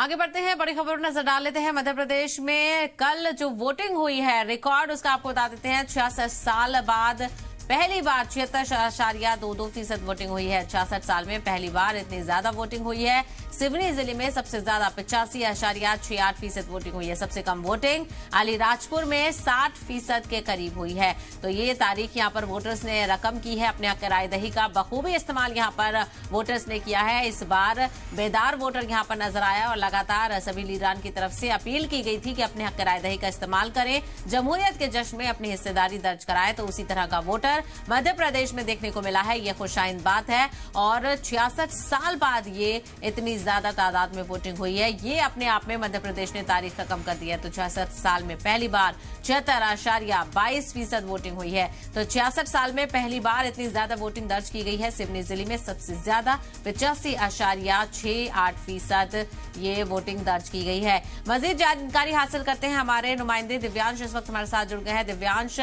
आगे बढ़ते हैं, बड़ी खबर नजर डाल लेते हैं। मध्य प्रदेश में कल जो वोटिंग हुई है रिकॉर्ड, उसका आपको बता देते हैं। 66 साल बाद पहली बार 76.22% वोटिंग हुई है। 66 साल में पहली बार इतनी ज्यादा वोटिंग हुई है। सिवनी जिले में सबसे ज्यादा 85.68% वोटिंग हुई है। सबसे कम वोटिंग अलीराजपुर में 60% के करीब हुई है। तो ये तारीख यहाँ पर वोटर्स ने रकम की है। अपने हक रायदही का बखूबी इस्तेमाल यहाँ पर वोटर्स ने किया है। इस बार बेदार वोटर यहाँ पर नजर आया और लगातार सभी लीडरान की तरफ से अपील की गई थी कि अपने हक रायदही का इस्तेमाल करें, जमहूरियत के जश्न में अपनी हिस्सेदारी दर्ज कराए। तो उसी तरह का वोटर मध्य प्रदेश में देखने को मिला है। यह खुशाइंद बात है और 66 साल बाद ये इतनी ज्यादा तादाद में वोटिंग हुई है। ये अपने आप में मध्य प्रदेश ने तारीख रकम कर दी है। तो 66 साल में पहली बार 76.22% वोटिंग हुई है। तो 66 साल में पहली बार इतनी ज्यादा वोटिंग दर्ज की गई है। सिवनी जिले में सबसे ज्यादा 85.68% ये वोटिंग दर्ज की गई है। मजीद जानकारी हासिल करते हैं, हमारे नुमाइंदे दिव्यांश इस वक्त हमारे साथ जुड़ गए हैं। दिव्यांश,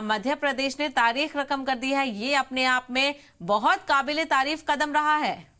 मध्य प्रदेश ने तारीख रकम कर दी है, ये अपने आप में बहुत काबिले तारीफ कदम रहा है।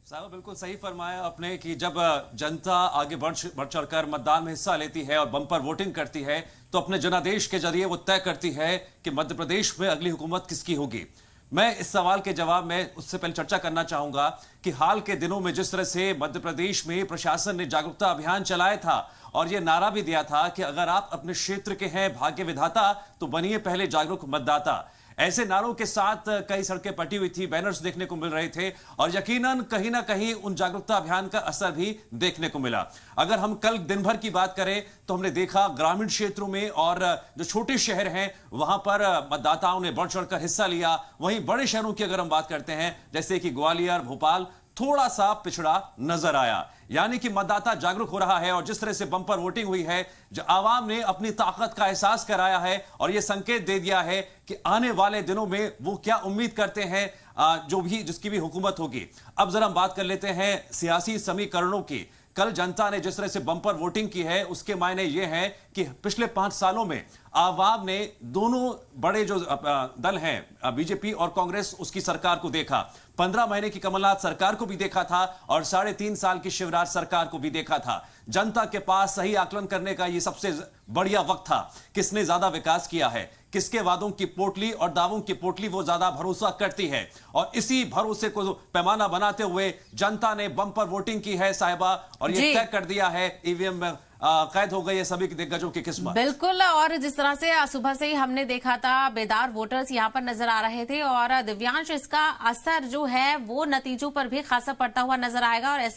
साहब बिल्कुल सही फरमाया आपने कि जब जनता आगे बढ़ चढ़कर मतदान में हिस्सा लेती है और बम्पर वोटिंग करती है तो अपने जनादेश के जरिए वो तय करती है कि मध्य प्रदेश में अगली हुकूमत किसकी होगी। मैं इस सवाल के जवाब में उससे पहले चर्चा करना चाहूंगा कि हाल के दिनों में जिस तरह से मध्य प्रदेश में प्रशासन ने जागरूकता अभियान चलाया था और यह नारा भी दिया था कि अगर आप अपने क्षेत्र के हैं भाग्य विधाता तो बनिए पहले जागरूक मतदाता। ऐसे नारों के साथ कई सड़कें पटी हुई थी, बैनर्स देखने को मिल रहे थे और यकीनन कहीं ना कहीं उन जागरूकता अभियान का असर भी देखने को मिला। अगर हम कल दिन भर की बात करें तो हमने देखा ग्रामीण क्षेत्रों में और जो छोटे शहर हैं वहां पर मतदाताओं ने बढ़ चढ़कर हिस्सा लिया। वहीं बड़े शहरों की अगर हम बात करते हैं जैसे कि ग्वालियर, भोपाल, थोड़ा सा पिछड़ा नजर आया। यानी कि मतदाता जागरूक हो रहा है और जिस तरह से बम्पर वोटिंग हुई है, जो आवाम ने अपनी ताकत का एहसास कराया है और यह संकेत दे दिया है कि आने वाले दिनों में वो क्या उम्मीद करते हैं जो भी जिसकी भी हुकूमत होगी। अब जरा हम बात कर लेते हैं सियासी समीकरणों की। कल जनता ने जिस तरह से बम्पर वोटिंग की है उसके मायने ये हैं कि पिछले 5 सालों में आवाम ने दोनों बड़े जो दल हैं बीजेपी और कांग्रेस, उसकी सरकार को देखा। 15 महीने की कमलनाथ सरकार को भी देखा था और 3.5 साल की शिवराज सरकार को भी देखा था। जनता के पास सही आकलन करने का यह सबसे बढ़िया वक्त था। किसने ज्यादा विकास किया है, किसके वादों की पोटली और दावों की पोटली वो ज्यादा भरोसा करती है, और इसी भरोसे को पैमाना बनाते हुए जनता ने बम्पर वोटिंग की है साहिबा और ये तय कर दिया है ईवीएम में कैद हो गई है सभी दिग्गजों की किस्मत। बिल्कुल, और जिस तरह से सुबह से ही हमने देखा था बेदार वोटर्स यहाँ पर नजर आ रहे थे और दिव्यांश इसका असर जो है वो नतीजों पर भी खासा पड़ता हुआ नजर आएगा और ऐसे